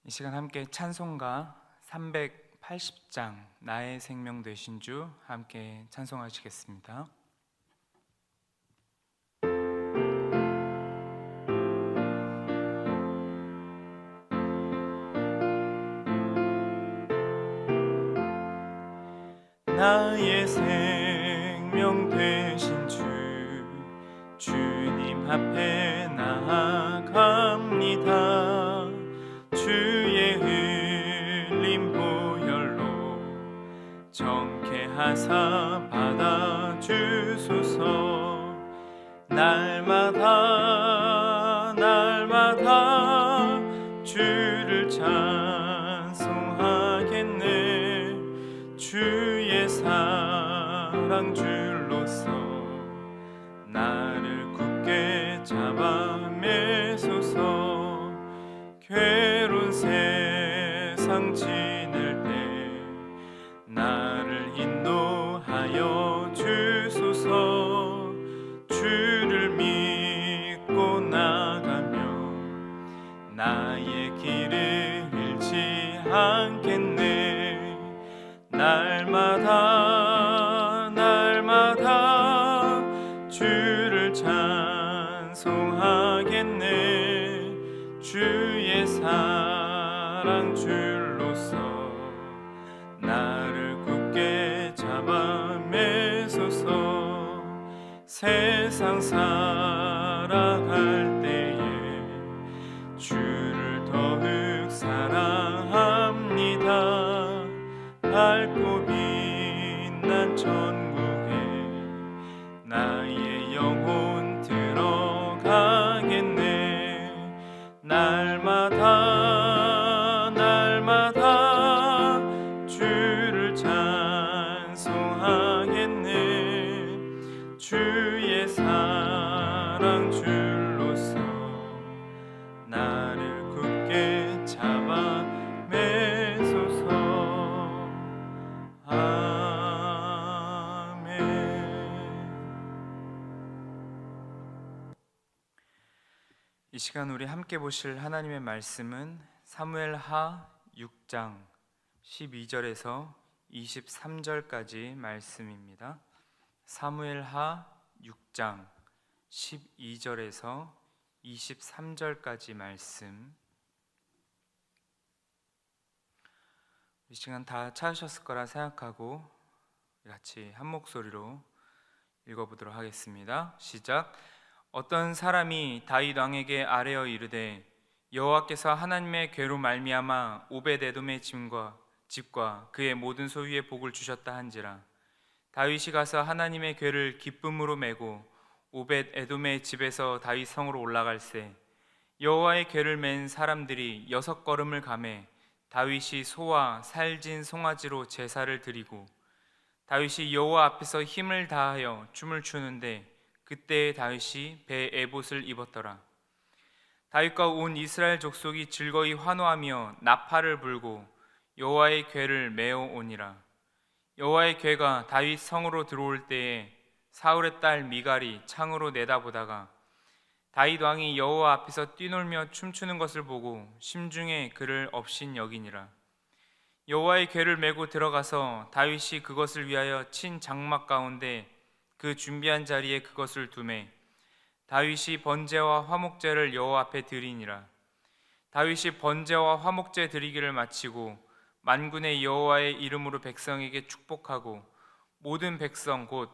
이 시간 함께 찬송가 380장 나의 생명 되신 주 함께 찬송하시겠습니다. 나의 생명 되신 주 주님 앞에 나아갑니다. 주의 흘린 보혈로 정케 하사 받아주소서. 날마다 주를 찬송하겠네. 주의 사랑 줄로서 나를 굳게 잡아 매소서. 괴로운 세상 지낼 때 나를 인도하여 주소서. 주를 믿고 나가면 나의 길을 잃지 않겠네. 날마다 주를 찬송하겠네. 주의 사랑 줄로서 나를 굳게 잡아 매소서. 세상 살아갈 때에 주를 더욱 사랑합니다. 밝고 빛난 천국에 나의 영혼 들어가겠네. 날마다 주를 찬송하겠네. 주의 사랑 줄로서 나를 굳게 잡아 매소서. 아멘. 이 시간 우리 함께 보실 하나님의 말씀은 사무엘하 6장 12절에서 23절까지 말씀입니다. 사무엘하 6장 12절에서 23절까지 말씀. 이 시간 다 찾으셨을 거라 생각하고 같이 한 목소리로 읽어보도록 하겠습니다. 시작. 어떤 사람이 다윗 왕에게 아뢰어 이르되 여호와께서 하나님의 궤로 말미암아 오벳에돔의 집과 그의 모든 소유에 복을 주셨다 한지라. 다윗이 가서 하나님의 궤를 기쁨으로 메고 오벳에돔의 집에서 다윗 성으로 올라갈새 여호와의 궤를 맨 사람들이 6걸음을 가매 다윗이 소와 살진 송아지로 제사를 드리고 다윗이 여호와 앞에서 힘을 다하여 춤을 추는데 그때 다윗이 배 에봇을 입었더라. 다윗과 온 이스라엘 족속이 즐거이 환호하며 나팔을 불고 여호와의 궤를 메어 오니라. 여호와의 궤가 다윗 성으로 들어올 때에 사울의 딸 미갈이 창으로 내다보다가 다윗 왕이 여호와 앞에서 뛰놀며 춤추는 것을 보고 심중에 그를 업신 여기니라. 여호와의 궤를 메고 들어가서 다윗이 그것을 위하여 친 장막 가운데 그 준비한 자리에 그것을 두매 다윗이 번제와 화목제를 여호와 앞에 드리니라. 다윗이 번제와 화목제 드리기를 마치고 만군의 여호와의 이름으로 백성에게 축복하고 모든 백성 곧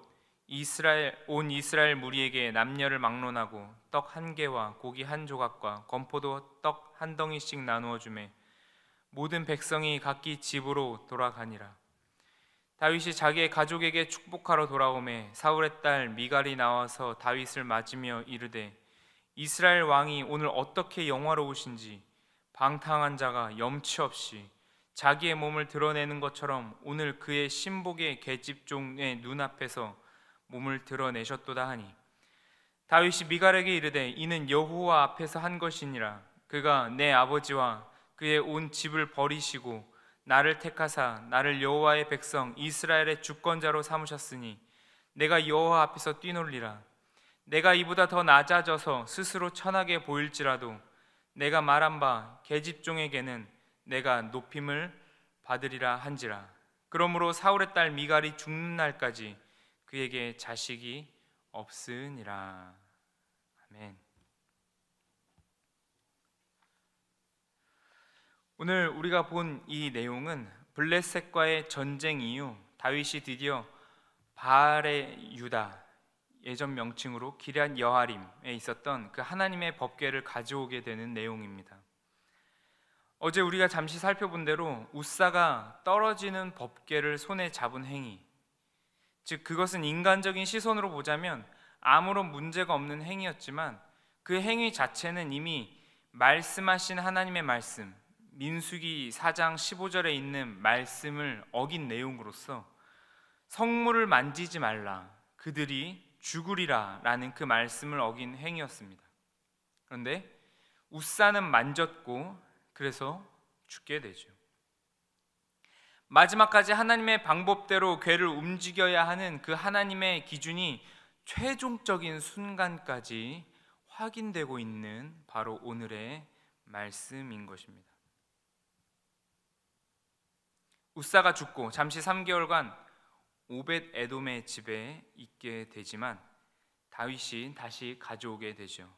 온 이스라엘 무리에게 남녀를 막론하고 떡 한 개와 고기 한 조각과 건포도 떡 한 덩이씩 나누어 주매 모든 백성이 각기 집으로 돌아가니라. 다윗이 자기의 가족에게 축복하러 돌아오매 사울의 딸 미갈이 나와서 다윗을 맞으며 이르되 이스라엘 왕이 오늘 어떻게 영화로우신지 방탕한 자가 염치 없이 자기의 몸을 드러내는 것처럼 오늘 그의 신복의 계집종의 눈앞에서 몸을 드러내셨도다 하니 다윗이 미갈에게 이르되 이는 여호와 앞에서 한 것이니라. 그가 내 아버지와 그의 온 집을 버리시고 나를 택하사 나를 여호와의 백성 이스라엘의 주권자로 삼으셨으니 내가 여호와 앞에서 뛰놀리라. 내가 이보다 더 낮아져서 스스로 천하게 보일지라도 내가 말한 바 계집종에게는 내가 높임을 받으리라 한지라. 그러므로 사울의 딸 미갈이 죽는 날까지 그에게 자식이 없으니라. 아멘. 오늘 우리가 본 이 내용은 블레셋과의 전쟁 이후 다윗이 드디어 바알의 유다, 예전 명칭으로 기럇 여아림에 있었던 그 하나님의 법궤를 가져오게 되는 내용입니다. 어제 우리가 잠시 살펴본 대로 우사가 떨어지는 법궤를 손에 잡은 행위, 즉 그것은 인간적인 시선으로 보자면 아무런 문제가 없는 행위였지만 그 행위 자체는 이미 말씀하신 하나님의 말씀, 민수기 4장 15절에 있는 말씀을 어긴 내용으로서 성물을 만지지 말라, 그들이 죽으리라 라는 그 말씀을 어긴 행위였습니다. 그런데 우사는 만졌고 그래서 죽게 되죠. 마지막까지 하나님의 방법대로 궤를 움직여야 하는 그 하나님의 기준이 최종적인 순간까지 확인되고 있는 바로 오늘의 말씀인 것입니다. 우사가 죽고 잠시 3개월간 오벳 에돔의 집에 있게 되지만 다윗이 다시 가져오게 되죠.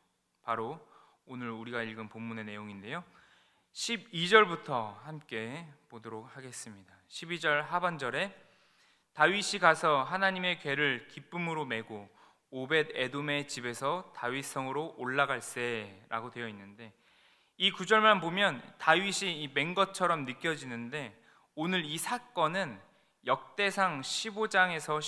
바로 오늘 우리가 읽은 본문의 내용인데요, 12절부터 함께 보도록 하겠습니다. 12절 하반절에 다윗이 가서 하나님의 궤를 기쁨으로 메고 오벳 에돔의 집에서 다윗성으로 올라갈세라고 되어 있는데, 이 구절만 보면 다윗이 맨 것처럼 느껴지는데 오늘 이 사건은 역대상 15장에서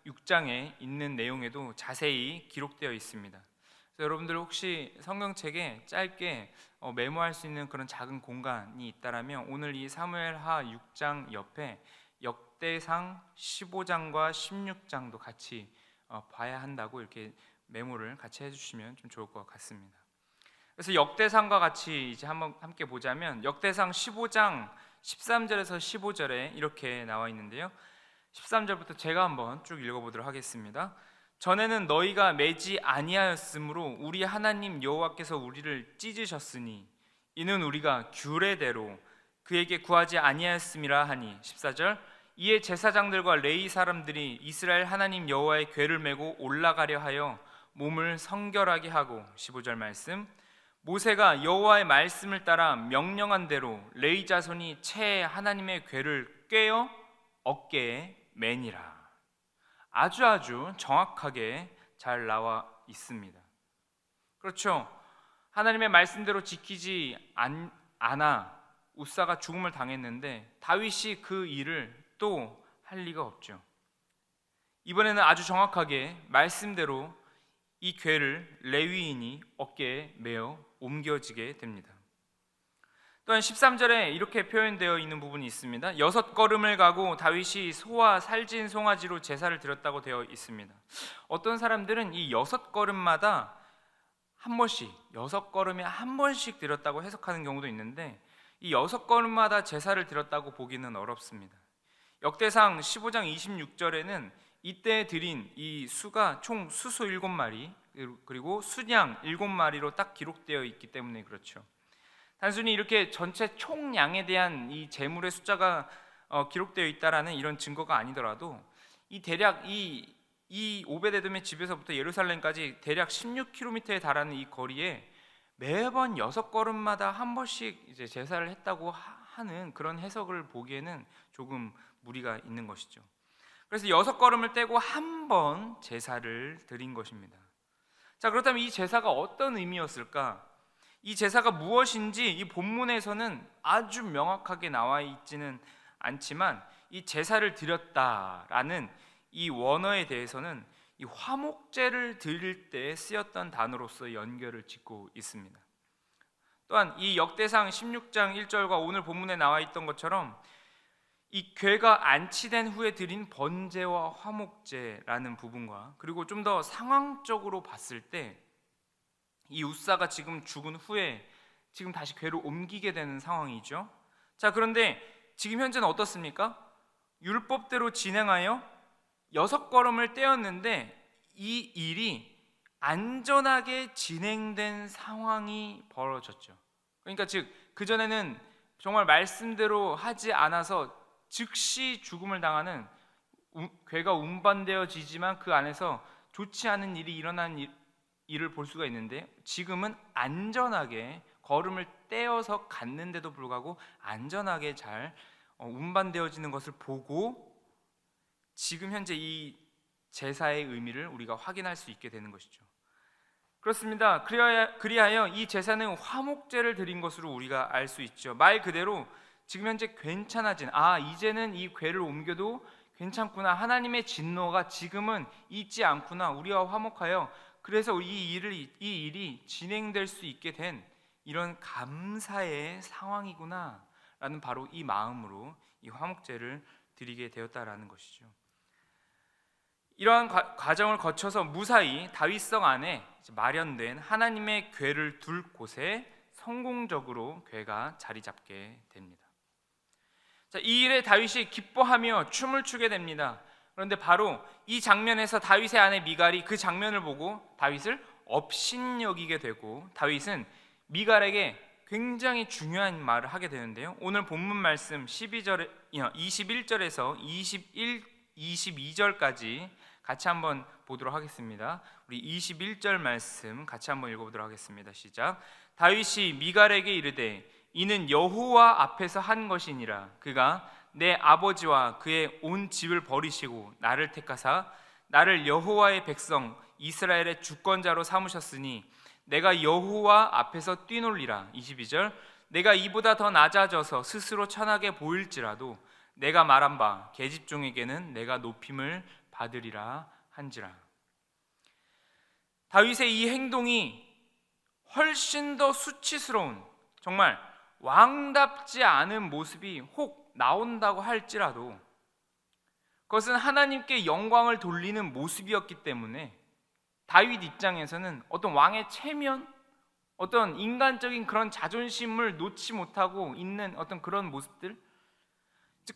16장에 있는 내용에도 자세히 기록되어 있습니다. 그래서 여러분들 혹시 성경책에 짧게 메모할 수 있는 그런 작은 공간이 있다라면 오늘 이 사무엘하 6장 옆에 역대상 15장과 16장도 같이 봐야 한다고 이렇게 메모를 같이 해주시면 좀 좋을 것 같습니다. 그래서 역대상과 같이 이제 한번 함께 보자면 역대상 15장 13절에서 15절에 이렇게 나와 있는데요, 13절부터 제가 한번 쭉 읽어보도록 하겠습니다. 전에는 너희가 매지 아니하였으므로 우리 하나님 여호와께서 우리를 찢으셨으니 이는 우리가 규례대로 그에게 구하지 아니하였음이라 하니. 14절 이에 제사장들과 레위 사람들이 이스라엘 하나님 여호와의 궤를 메고 올라가려 하여 몸을 성결하게 하고. 15절 말씀, 모세가 여호와의 말씀을 따라 명령한 대로 레위 자손이 채 하나님의 궤를 꿰어 어깨에 매니라. 아주 정확하게 잘 나와 있습니다. 그렇죠. 하나님의 말씀대로 지키지 않아 우사가 죽음을 당했는데 다윗이 그 일을 또 할 리가 없죠. 이번에는 아주 정확하게 말씀대로 이 궤를 레위인이 어깨에 메어 옮겨지게 됩니다. 또한 13절에 이렇게 표현되어 있는 부분이 있습니다. 6걸음을 가고 다윗이 소와 살진 송아지로 제사를 드렸다고 되어 있습니다. 어떤 사람들은 이 6걸음마다 한 번씩, 6걸음에 한 번씩 드렸다고 해석하는 경우도 있는데 이 6걸음마다 제사를 드렸다고 보기는 어렵습니다. 역대상 15장 26절에는 이때 드린 이 수가 총 수소 7마리 그리고 순양 7마리로 딱 기록되어 있기 때문에 그렇죠. 단순히 이렇게 전체 총량에 대한 이 제물의 숫자가 기록되어 있다라는 이런 증거가 아니더라도 이 대략 이 오벳에돔의 집에서부터 예루살렘까지 대략 16km에 달하는 이 거리에 매번 6걸음마다 한 번씩 이제 제사를 했다고 하는 그런 해석을 보기에는 조금 무리가 있는 것이죠. 그래서 6걸음을 떼고 한 번 제사를 드린 것입니다. 자, 그렇다면 이 제사가 어떤 의미였을까? 이 제사가 무엇인지 이 본문에서는 아주 명확하게 나와 있지는 않지만 이 제사를 드렸다라는 이 원어에 대해서는 이 화목제를 드릴 때 쓰였던 단어로서 연결을 짓고 있습니다. 또한 이 역대상 16장 1절과 오늘 본문에 나와 있던 것처럼 이 궤가 안치된 후에 드린 번제와 화목제라는 부분과 그리고 좀 더 상황적으로 봤을 때 이 우사가 지금 죽은 후에 지금 다시 궤를 옮기게 되는 상황이죠. 자, 그런데 지금 현재는 어떻습니까? 율법대로 진행하여 6걸음을 떼었는데 이 일이 안전하게 진행된 상황이 벌어졌죠. 그러니까 즉 그전에는 정말 말씀대로 하지 않아서 즉시 죽음을 당하는, 괴가 운반되어지지만 그 안에서 좋지 않은 일이 일어나는 일을 볼 수가 있는데, 지금은 안전하게 걸음을 떼어서 갔는데도 불구하고 안전하게 잘 운반되어지는 것을 보고 지금 현재 이 제사의 의미를 우리가 확인할 수 있게 되는 것이죠. 그렇습니다. 그리하여 이 제사는 화목제를 드린 것으로 우리가 알 수 있죠. 말 그대로 지금 현재 괜찮아진, 이제는 이 궤를 옮겨도 괜찮구나, 하나님의 진노가 지금은 있지 않구나, 우리와 화목하여 그래서 이 일이 진행될 수 있게 된 이런 감사의 상황이구나 라는 바로 이 마음으로 이 화목제를 드리게 되었다라는 것이죠. 이러한 과정을 거쳐서 무사히 다윗성 안에 마련된 하나님의 궤를 둘 곳에 성공적으로 궤가 자리 잡게 됩니다. 자, 이 일에 다윗이 기뻐하며 춤을 추게 됩니다. 그런데 바로 이 장면에서 다윗의 아내 미갈이 그 장면을 보고 다윗을 업신여기게 되고, 다윗은 미갈에게 굉장히 중요한 말을 하게 되는데요. 오늘 본문 말씀 21절에서 22절까지 같이 한번 보도록 하겠습니다. 우리 21절 말씀 같이 한번 읽어보도록 하겠습니다. 시작. 다윗이 미갈에게 이르되 이는 여호와 앞에서 한 것이니라. 그가 내 아버지와 그의 온 집을 버리시고 나를 택하사 나를 여호와의 백성 이스라엘의 주권자로 삼으셨으니 내가 여호와 앞에서 뛰놀리라. 22절. 내가 이보다 더 낮아져서 스스로 천하게 보일지라도 내가 말한 바 계집종에게는 내가 높임을 받으리라 한지라. 다윗의 이 행동이 훨씬 더 수치스러운, 정말 왕답지 않은 모습이 혹 나온다고 할지라도 그것은 하나님께 영광을 돌리는 모습이었기 때문에 다윗 입장에서는 어떤 왕의 체면, 어떤 인간적인 그런 자존심을 놓지 못하고 있는 어떤 그런 모습들,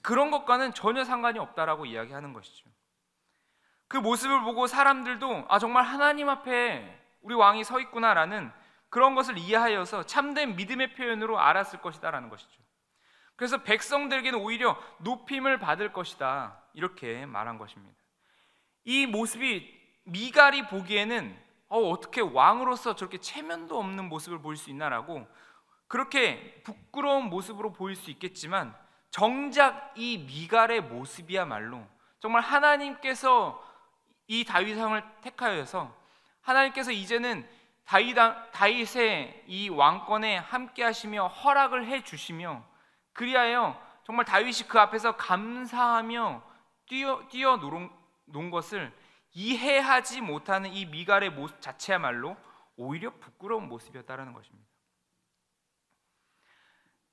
그런 것과는 전혀 상관이 없다라고 이야기하는 것이죠. 그 모습을 보고 사람들도 정말 하나님 앞에 우리 왕이 서 있구나라는 그런 것을 이해하여서 참된 믿음의 표현으로 알았을 것이다라는 것이죠. 그래서 백성들에게는 오히려 높임을 받을 것이다 이렇게 말한 것입니다. 이 모습이 미갈이 보기에는 어떻게 왕으로서 저렇게 체면도 없는 모습을 보일 수 있나라고 그렇게 부끄러운 모습으로 보일 수 있겠지만, 정작 이 미갈의 모습이야말로 정말 하나님께서 이 다윗 왕을 택하여서 하나님께서 이제는 다윗의 이 왕권에 함께 하시며 허락을 해 주시며, 그리하여 정말 다윗이 그 앞에서 감사하며 뛰어놓은 것을 이해하지 못하는 이 미갈의 모습 자체야말로 오히려 부끄러운 모습이었다라는 것입니다.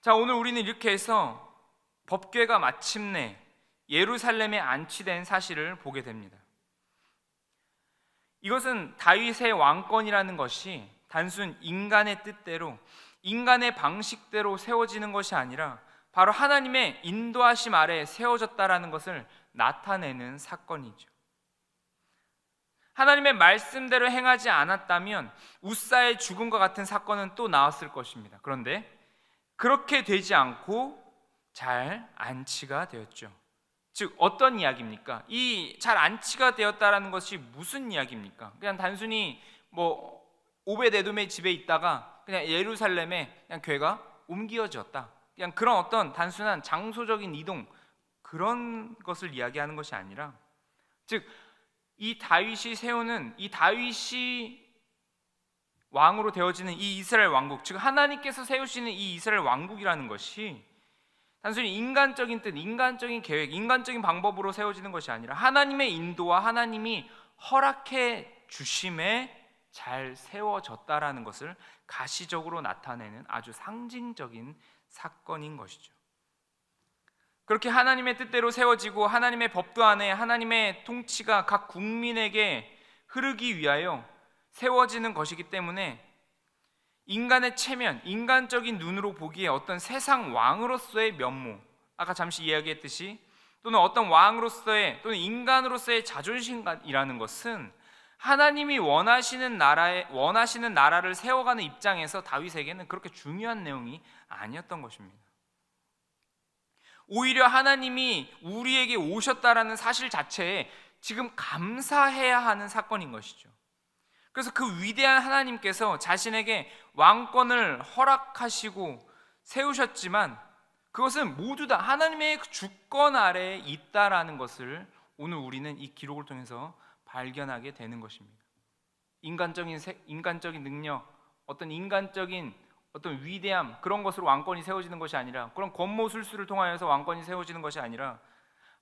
자, 오늘 우리는 이렇게 해서 법궤가 마침내 예루살렘에 안치된 사실을 보게 됩니다. 이것은 다윗의 왕권이라는 것이 단순 인간의 뜻대로, 인간의 방식대로 세워지는 것이 아니라 바로 하나님의 인도하심 아래 세워졌다라는 것을 나타내는 사건이죠. 하나님의 말씀대로 행하지 않았다면 우사의 죽음과 같은 사건은 또 나왔을 것입니다. 그런데 그렇게 되지 않고 잘 안치가 되었죠. 즉 어떤 이야기입니까? 이 잘 안치가 되었다라는 것이 무슨 이야기입니까? 그냥 단순히 오벳에돔의 집에 있다가 그냥 예루살렘에 그냥 궤가 옮겨졌다, 그냥 그런 어떤 단순한 장소적인 이동, 그런 것을 이야기하는 것이 아니라, 즉 이 다윗이 세우는, 이 다윗이 왕으로 되어지는 이 이스라엘 왕국, 즉 하나님께서 세우시는 이 이스라엘 왕국이라는 것이 단순히 인간적인 뜻, 인간적인 계획, 인간적인 방법으로 세워지는 것이 아니라 하나님의 인도와 하나님이 허락해 주심에 잘 세워졌다라는 것을 가시적으로 나타내는 아주 상징적인 사건인 것이죠. 그렇게 하나님의 뜻대로 세워지고 하나님의 법도 안에 하나님의 통치가 각 국민에게 흐르기 위하여 세워지는 것이기 때문에 인간의 체면, 인간적인 눈으로 보기에 어떤 세상 왕으로서의 면모, 아까 잠시 이야기했듯이, 또는 어떤 왕으로서의 또는 인간으로서의 자존심이라는 것은 하나님이 원하시는 나라를 세워가는 입장에서 다윗에게는 그렇게 중요한 내용이 아니었던 것입니다. 오히려 하나님이 우리에게 오셨다라는 사실 자체에 지금 감사해야 하는 사건인 것이죠. 그래서 그 위대한 하나님께서 자신에게 왕권을 허락하시고 세우셨지만 그것은 모두 다 하나님의 주권 아래에 있다라는 것을 오늘 우리는 이 기록을 통해서 발견하게 되는 것입니다. 인간적인 능력, 어떤 인간적인 어떤 위대함, 그런 것으로 왕권이 세워지는 것이 아니라, 그런 권모술수를 통하여서 왕권이 세워지는 것이 아니라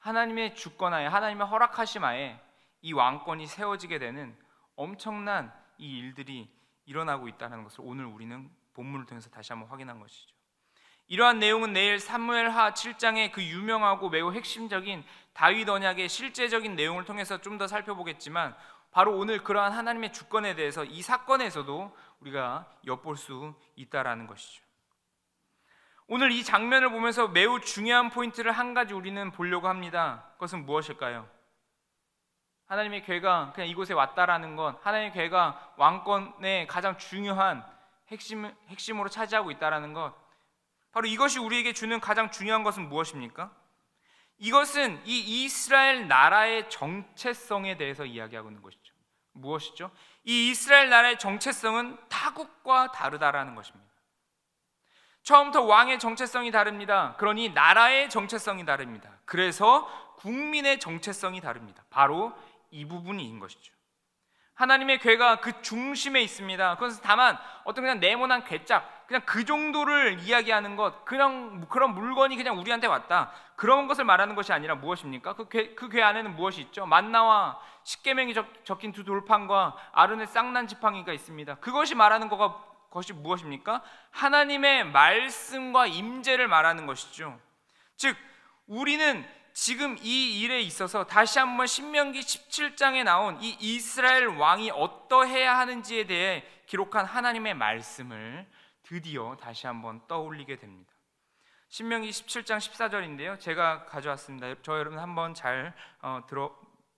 하나님의 주권하에, 하나님의 허락하심 하에 이 왕권이 세워지게 되는 엄청난 이 일들이 일어나고 있다는 것을 오늘 우리는 본문을 통해서 다시 한번 확인한 것이죠. 이러한 내용은 내일 사무엘하 7장의 그 유명하고 매우 핵심적인 다윗 언약의 실제적인 내용을 통해서 좀 더 살펴보겠지만, 바로 오늘 그러한 하나님의 주권에 대해서 이 사건에서도 우리가 엿볼 수 있다라는 것이죠. 오늘 이 장면을 보면서 매우 중요한 포인트를 한 가지 우리는 보려고 합니다. 그것은 무엇일까요? 하나님의 교회가 그냥 이곳에 왔다라는 것, 하나님의 교회가 왕권의 가장 중요한 핵심으로 차지하고 있다라는 것, 바로 이것이 우리에게 주는 가장 중요한 것은 무엇입니까? 이것은 이 이스라엘 나라의 정체성에 대해서 이야기하고 있는 것이죠. 무엇이죠? 이 이스라엘 나라의 정체성은 타국과 다르다라는 것입니다. 처음부터 왕의 정체성이 다릅니다. 그러니 나라의 정체성이 다릅니다. 그래서 국민의 정체성이 다릅니다. 바로 이 부분인 것이죠. 하나님의 교회가 그 중심에 있습니다. 그것은 다만 어떤 그냥 네모난 괴짝, 그냥 그 정도를 이야기하는 것, 그냥 그런 물건이 그냥 우리한테 왔다, 그런 것을 말하는 것이 아니라 무엇입니까? 그 궤 안에는 무엇이 있죠? 만나와 십계명이 적힌 두 돌판과 아론의 쌍난 지팡이가 있습니다. 그것이 말하는 것이 무엇입니까? 하나님의 말씀과 임재를 말하는 것이죠. 즉 우리는 지금 이 일에 있어서 다시 한번 신명기 17장에 나온 이 이스라엘 왕이 어떠해야 하는지에 대해 기록한 하나님의 말씀을 드디어 다시 한번 떠올리게 됩니다. 신명기 17장 14절인데요, 제가 가져왔습니다. 저 여러분 한번 잘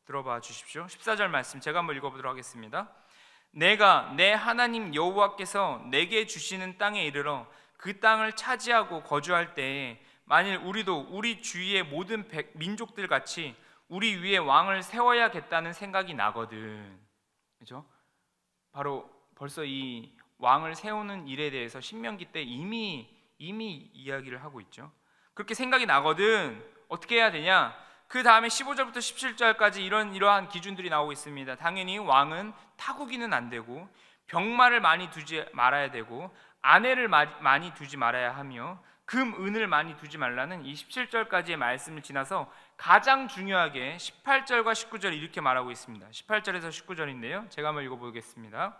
들어봐 주십시오. 14절 말씀 제가 한번 읽어보도록 하겠습니다. 내가 내 하나님 여호와께서 내게 주시는 땅에 이르러 그 땅을 차지하고 거주할 때에 만일 우리도 우리 주위의 모든 민족들 같이 우리 위에 왕을 세워야겠다는 생각이 나거든. 그렇죠? 바로 벌써 이 왕을 세우는 일에 대해서 신명기 때 이미 이야기를 하고 있죠. 그렇게 생각이 나거든. 어떻게 해야 되냐? 그 다음에 15절부터 17절까지 이러한 기준들이 나오고 있습니다. 당연히 왕은 타국이는 안 되고, 병마를 많이 두지 말아야 되고, 아내를 많이 두지 말아야 하며, 금, 은을 많이 두지 말라는 이 17절까지의 말씀을 지나서 가장 중요하게 18절과 19절 이렇게 말하고 있습니다. 18절에서 19절인데요, 제가 한번 읽어보겠습니다.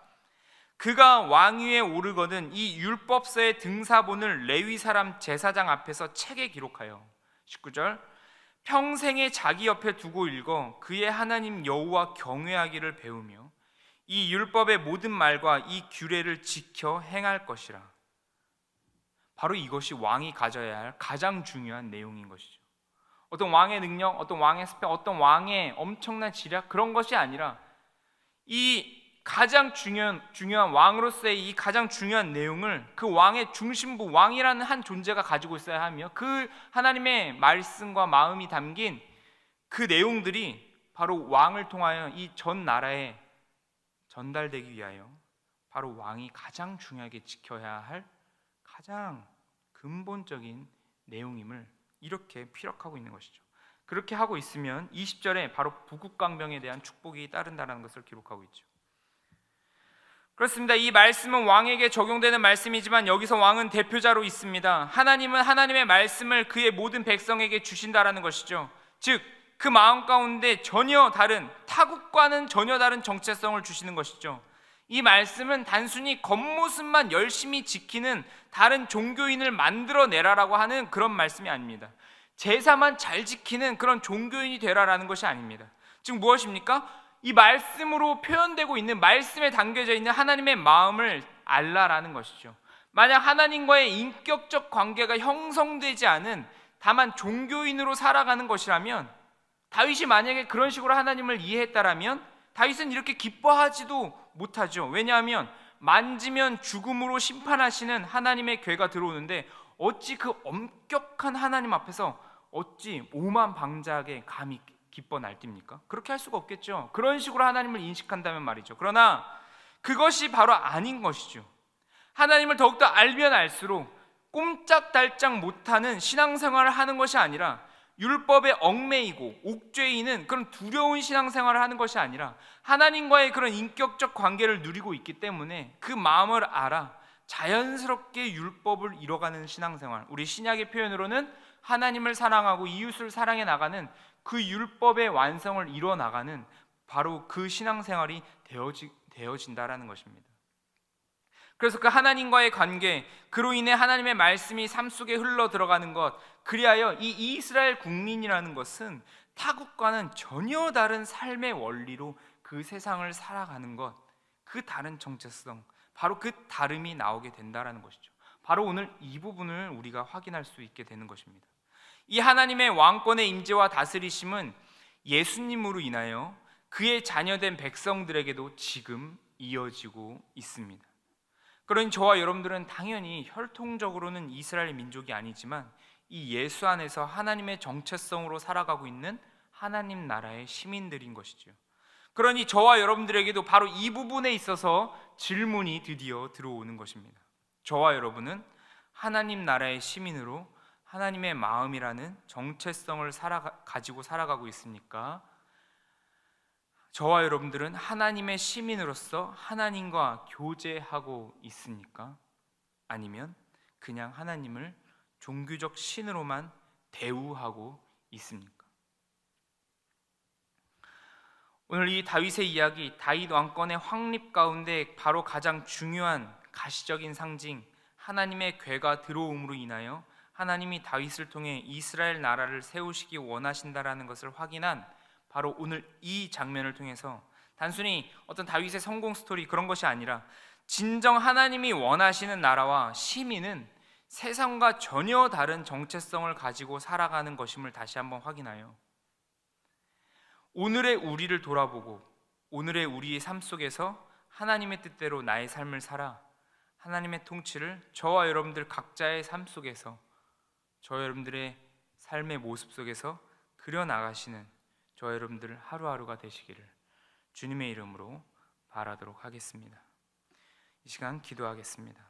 그가 왕위에 오르거든 이 율법서의 등사본을 레위 사람 제사장 앞에서 책에 기록하여, 19절, 평생에 자기 옆에 두고 읽어 그의 하나님 여호와 경외하기를 배우며 이 율법의 모든 말과 이 규례를 지켜 행할 것이라. 바로 이것이 왕이 가져야 할 가장 중요한 내용인 것이죠. 어떤 왕의 능력, 어떤 왕의 스펙, 어떤 왕의 엄청난 지략, 그런 것이 아니라 이 가장 중요한 왕으로서의 이 가장 중요한 내용을 그 왕의 중심부, 왕이라는 한 존재가 가지고 있어야 하며, 그 하나님의 말씀과 마음이 담긴 그 내용들이 바로 왕을 통하여 이 전 나라에 전달되기 위하여 바로 왕이 가장 중요하게 지켜야 할 가장 근본적인 내용임을 이렇게 피력하고 있는 것이죠. 그렇게 하고 있으면 20절에 바로 부국강병에 대한 축복이 따른다는 것을 기록하고 있죠. 그렇습니다. 이 말씀은 왕에게 적용되는 말씀이지만 여기서 왕은 대표자로 있습니다. 하나님은 하나님의 말씀을 그의 모든 백성에게 주신다라는 것이죠. 즉 그 마음 가운데 전혀 다른, 타국과는 전혀 다른 정체성을 주시는 것이죠. 이 말씀은 단순히 겉모습만 열심히 지키는 다른 종교인을 만들어내라라고 하는 그런 말씀이 아닙니다. 제사만 잘 지키는 그런 종교인이 되라라는 것이 아닙니다. 즉 무엇입니까? 이 말씀으로 표현되고 있는, 말씀에 담겨져 있는 하나님의 마음을 알라라는 것이죠. 만약 하나님과의 인격적 관계가 형성되지 않은 다만 종교인으로 살아가는 것이라면, 다윗이 만약에 그런 식으로 하나님을 이해했다라면 다윗은 이렇게 기뻐하지도 못하죠. 왜냐하면 만지면 죽음으로 심판하시는 하나님의 궤가 들어오는데 어찌 그 엄격한 하나님 앞에서 어찌 오만 방자하게 감히 기뻐 날뜁니까? 그렇게 할 수가 없겠죠. 그런 식으로 하나님을 인식한다면 말이죠. 그러나 그것이 바로 아닌 것이죠. 하나님을 더욱더 알면 알수록 꼼짝달짝 못하는 신앙생활을 하는 것이 아니라, 율법에 얽매이고 옥죄이는 그런 두려운 신앙생활을 하는 것이 아니라 하나님과의 그런 인격적 관계를 누리고 있기 때문에 그 마음을 알아 자연스럽게 율법을 이뤄가는 신앙생활, 우리 신약의 표현으로는 하나님을 사랑하고 이웃을 사랑해 나가는 그 율법의 완성을 이뤄 나가는 바로 그 신앙생활이 되어진다라는 것입니다. 그래서 그 하나님과의 관계, 그로 인해 하나님의 말씀이 삶 속에 흘러 들어가는 것, 그리하여 이 이스라엘 국민이라는 것은 타국과는 전혀 다른 삶의 원리로 그 세상을 살아가는 것, 그 다른 정체성, 바로 그 다름이 나오게 된다라는 것이죠. 바로 오늘 이 부분을 우리가 확인할 수 있게 되는 것입니다. 이 하나님의 왕권의 임재와 다스리심은 예수님으로 인하여 그의 자녀된 백성들에게도 지금 이어지고 있습니다. 그러니 저와 여러분들은 당연히 혈통적으로는 이스라엘 민족이 아니지만 이 예수 안에서 하나님의 정체성으로 살아가고 있는 하나님 나라의 시민들인 것이죠. 그러니 저와 여러분들에게도 바로 이 부분에 있어서 질문이 드디어 들어오는 것입니다. 저와 여러분은 하나님 나라의 시민으로 하나님의 마음이라는 정체성을 가지고 살아가고 있습니까? 저와 여러분들은 하나님의 시민으로서 하나님과 교제하고 있습니까? 아니면 그냥 하나님을 종교적 신으로만 대우하고 있습니까? 오늘 이 다윗의 이야기, 다윗 왕권의 확립 가운데 바로 가장 중요한 가시적인 상징, 하나님의 괴가 들어옴으로 인하여 하나님이 다윗을 통해 이스라엘 나라를 세우시기 원하신다라는 것을 확인한 바로 오늘 이 장면을 통해서 단순히 어떤 다윗의 성공 스토리 그런 것이 아니라 진정 하나님이 원하시는 나라와 시민은 세상과 전혀 다른 정체성을 가지고 살아가는 것임을 다시 한번 확인하여 오늘의 우리를 돌아보고 오늘의 우리의 삶 속에서 하나님의 뜻대로 나의 삶을 살아 하나님의 통치를 저와 여러분들 각자의 삶 속에서 저와 여러분들의 삶의 모습 속에서 그려나가시는 저와 여러분들 하루하루가 되시기를 주님의 이름으로 바라도록 하겠습니다. 이 시간 기도하겠습니다.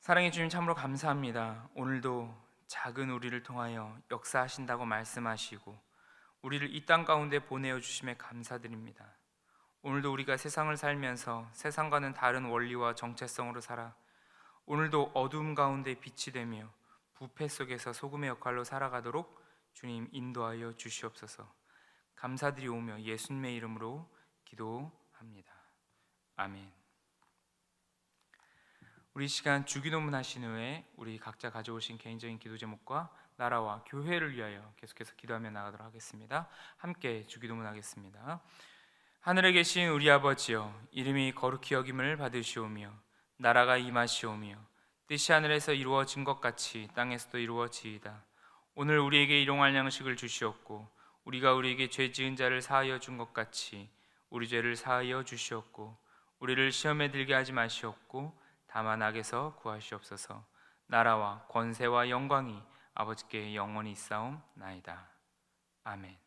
사랑해 주님, 참으로 감사합니다. 오늘도 작은 우리를 통하여 역사하신다고 말씀하시고 우리를 이 땅 가운데 보내어 주심에 감사드립니다. 오늘도 우리가 세상을 살면서 세상과는 다른 원리와 정체성으로 살아 오늘도 어두움 가운데 빛이 되며 부패 속에서 소금의 역할로 살아가도록 주님 인도하여 주시옵소서. 감사드리오며 예수님의 이름으로 기도합니다. 아멘. 우리 시간 주기도문 하신 후에 우리 각자 가져오신 개인적인 기도 제목과 나라와 교회를 위하여 계속해서 기도하며 나가도록 하겠습니다. 함께 주기도문 하겠습니다. 하늘에 계신 우리 아버지여, 이름이 거룩히 여김을 받으시오며 나라가 임하시오며 뜻이 하늘에서 이루어진 것 같이 땅에서도 이루어지이다. 오늘 우리에게 일용할 양식을 주시옵고 우리가 우리에게 죄 지은 자를 사하여 준 것 같이 우리 죄를 사하여 주시옵고 우리를 시험에 들게 하지 마시옵고 다만 악에서 구하시옵소서. 나라와 권세와 영광이 아버지께 영원히 있사옵나이다. 아멘.